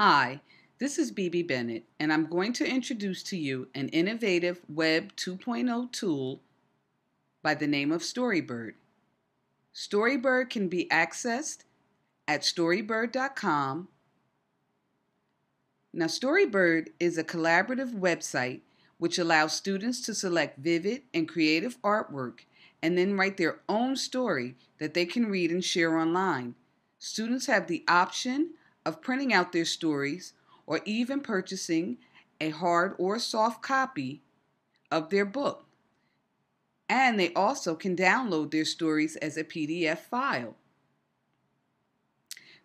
Hi, this is BB Bennett, and I'm going to introduce to you an innovative Web 2.0 tool by the name of Storybird. Storybird can be accessed at storybird.com. Now, Storybird is a collaborative website which allows students to select vivid and creative artwork and then write their own story that they can read and share online. Students have the option of printing out their stories or even purchasing a hard or soft copy of their book. And they also can download their stories as a PDF file.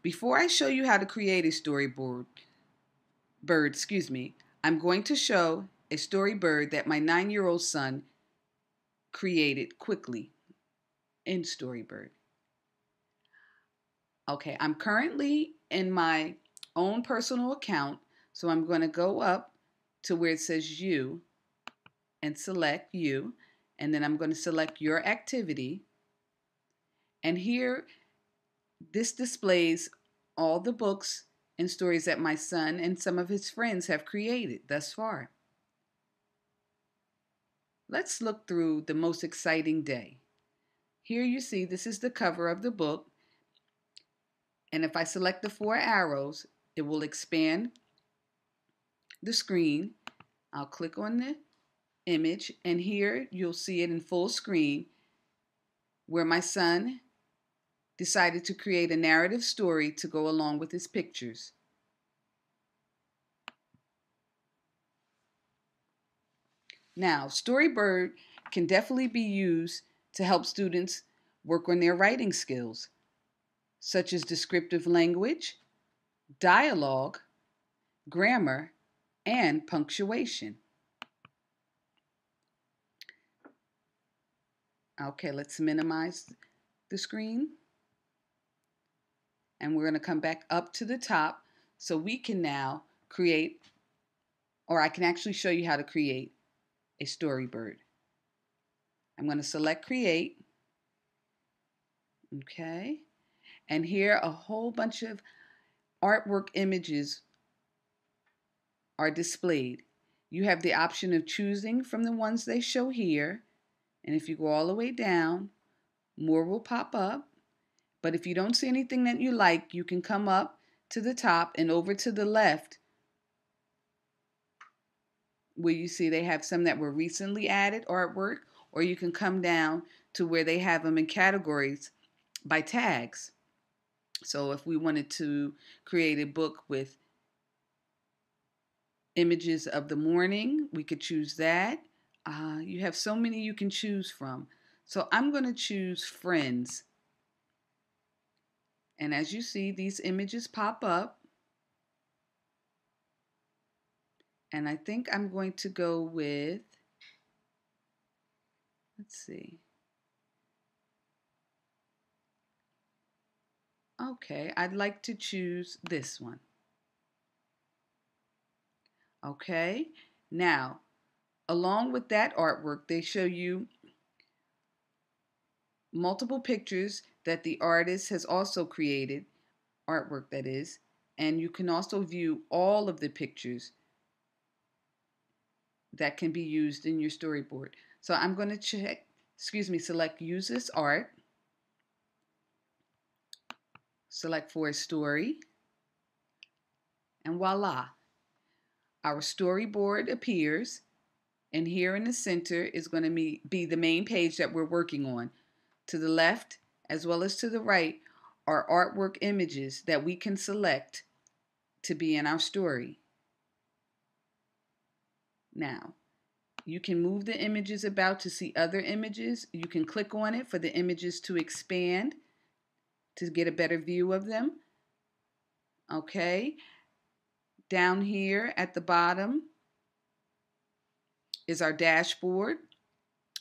Before I show you how to create a storyboard, I'm going to show a storybird that my 9-year-old son created quickly in Storybird. Okay, I'm currently in my own personal account, so I'm going to go up to where it says you and select you, and then I'm going to select your activity. And here, this displays all the books and stories that my son and some of his friends have created thus far. Let's look through the most exciting day. Here you see this is the cover of the book, and if I select the 4 arrows, it will expand the screen. I'll click on the image, and here you'll see it in full screen where my son decided to create a narrative story to go along with his pictures. Now, Storybird can definitely be used to help students work on their writing skills, such as descriptive language, dialogue, grammar, and punctuation. Okay, let's minimize the screen. And we're going to come back up to the top so we can now create, or I can actually show you how to create a storybird. I'm going to select create. Okay. And here a whole bunch of artwork images are displayed. You have the option of choosing from the ones they show here. And if you go all the way down, more will pop up. But if you don't see anything that you like, you can come up to the top and over to the left where you see they have some that were recently added artwork, or you can come down to where they have them in categories by tags. So if we wanted to create a book with images of the morning, we could choose that. You have so many you can choose from. So I'm going to choose friends. And as you see, these images pop up. And I think I'm going to go with, let's see. Okay, I'd like to choose this one. Okay, now, along with that artwork, they show you multiple pictures that the artist has also created, artwork that is, and you can also view all of the pictures that can be used in your storyboard. So I'm going to select use this art, select for a story, and voila, our storyboard appears. And here in the center is going to be the main page that we're working on. To the left, as well as to the right, are artwork images that we can select to be in our story. Now, you can move the images about to see other images. You can click on it for the images to expand to get a better view of them. Okay. Down here at the bottom is our dashboard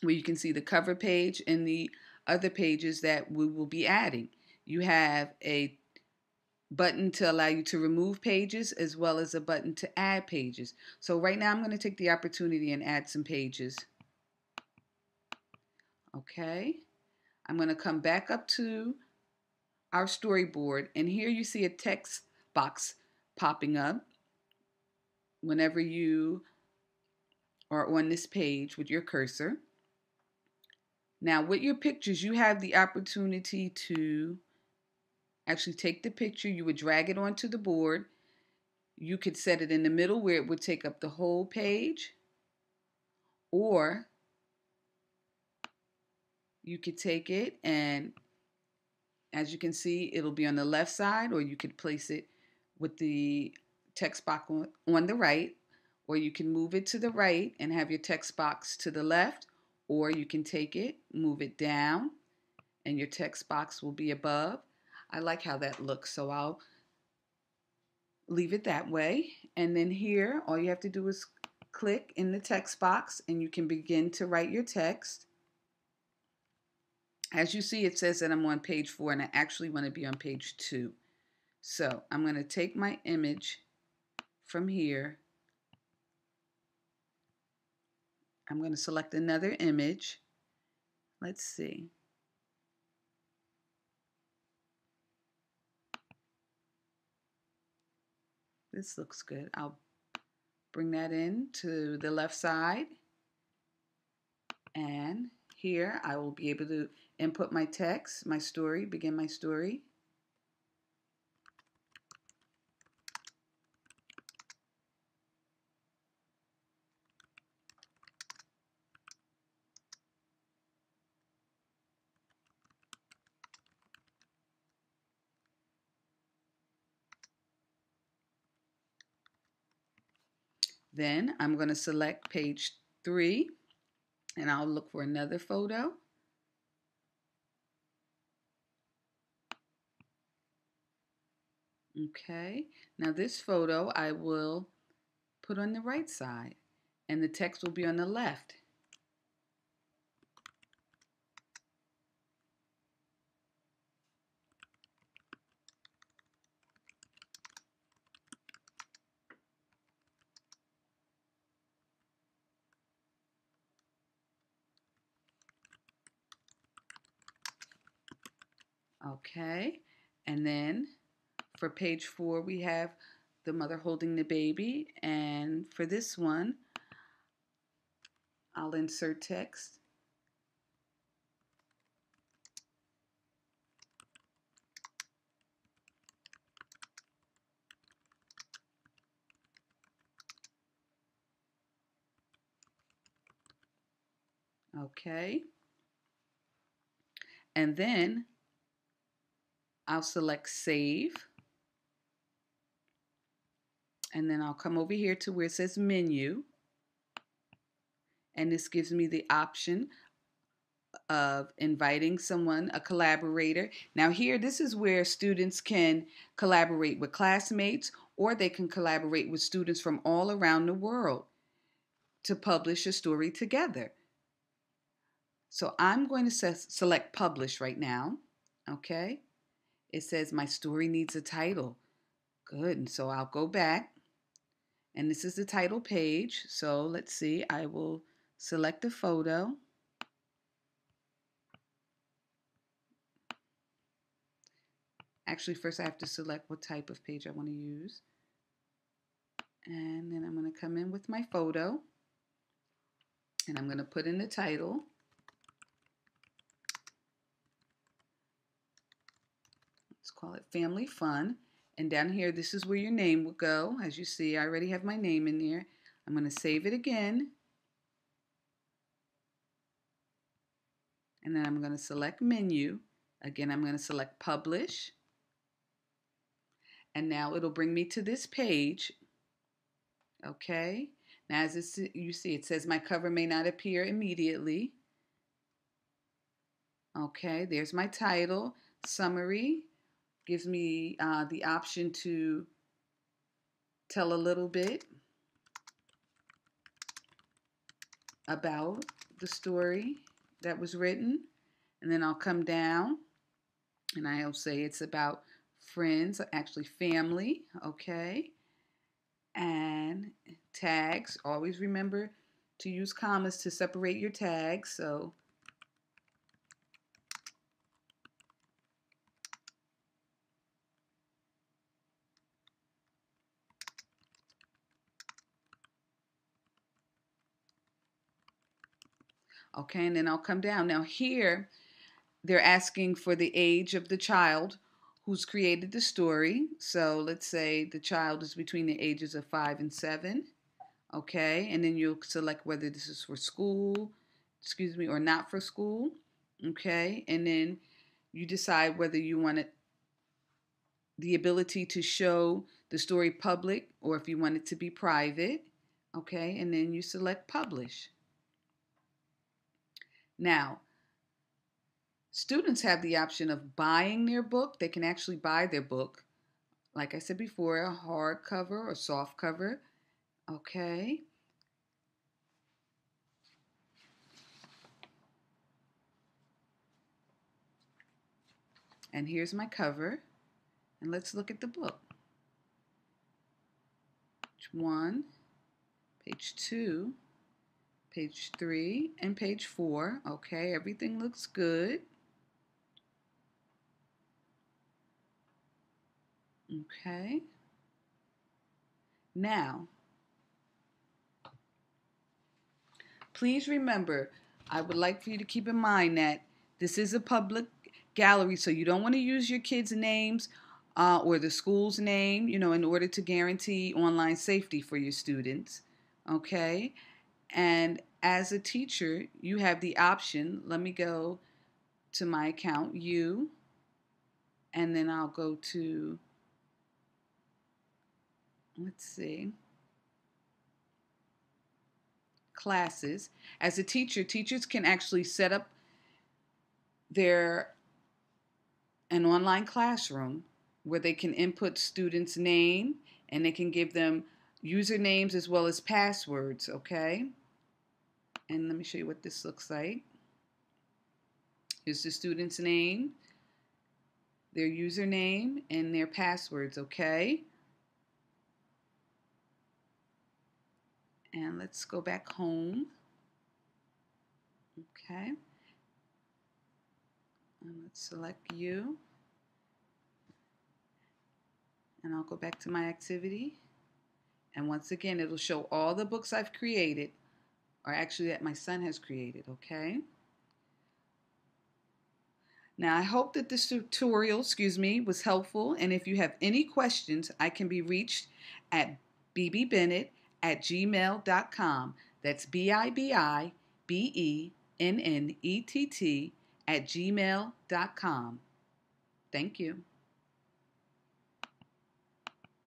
where you can see the cover page and the other pages that we will be adding. You have a button to allow you to remove pages as well as a button to add pages. So right now I'm going to take the opportunity and add some pages. Okay, I'm going to come back up to our storyboard, and here you see a text box popping up whenever you are on this page with your cursor. Now, with your pictures, you have the opportunity to actually take the picture. You would drag it onto the board. You could set it in the middle where it would take up the whole page, or you could take it and, as you can see, it'll be on the left side, or you could place it with the text box on the right, or you can move it to the right and have your text box to the left, or you can take it, move it down, and your text box will be above. I like how that looks, so I'll leave it that way. And then here, all you have to do is click in the text box and you can begin to write your text. As you see, it says that I'm on page 4 and I actually want to be on page 2. So I'm going to take my image from here. I'm going to select another image. Let's see. This looks good. I'll bring that in to the left side. And here I will be able to input my text, my story, begin my story. Then I'm going to select page 3 and I'll look for another photo. Okay, now this photo I will put on the right side and the text will be on the left. Okay, and then for page 4 we have the mother holding the baby, and for this one I'll insert text. Okay, and then I'll select save, and then I'll come over here to where it says menu, and this gives me the option of inviting someone, a collaborator. Now here, this is where students can collaborate with classmates, or they can collaborate with students from all around the world to publish a story together. So I'm going to select publish right now. Okay. It says my story needs a title. Good. And so I'll go back, and this is the title page. So let's see, I will select a photo. Actually, first I have to select what type of page I want to use. And then I'm going to come in with my photo. And I'm going to put in the title. Let's call it Family Fun. And down here, this is where your name will go. As you see, I already have my name in there. I'm going to save it again. And then I'm going to select Menu. Again, I'm going to select Publish. And now it'll bring me to this page. Okay. Now, as you see, it says my cover may not appear immediately. Okay, there's my title. Summary gives me the option to tell a little bit about the story that was written. And then I'll come down and I'll say it's about friends, actually family. Okay. And tags, always remember to use commas to separate your tags. So Okay, and then I'll come down. Now here, they're asking for the age of the child who's created the story. So let's say the child is between the ages of 5 and 7. Okay, and then you'll select whether this is for school, or not for school. Okay, and then you decide whether you want it, the ability to show the story public or if you want it to be private. Okay, and then you select publish. Now, students have the option of buying their book. They can actually buy their book, like I said before, a hardcover or soft cover. Okay. And here's my cover. And let's look at the book. Page 1, page 2, page 3, and page 4. Okay, everything looks good. Okay. Now, please remember, I would like for you to keep in mind that this is a public gallery, so you don't want to use your kids' names or the school's name, in order to guarantee online safety for your students. Okay? And as a teacher, you have the option. Let me go to my account, and then I'll go to, let's see, classes. As a teacher, teachers can actually set up an online classroom where they can input students' name and they can give them usernames as well as passwords, okay? And let me show you what this looks like. Here's the student's name, their username, and their passwords, okay? And let's go back home. Okay. And let's select you. And I'll go back to my activity. And once again, it'll show all the books I've created, or actually that my son has created, okay? Now, I hope that this tutorial, was helpful. And if you have any questions, I can be reached at bibbennett@gmail.com. That's BIBIBENNETT @gmail.com. Thank you.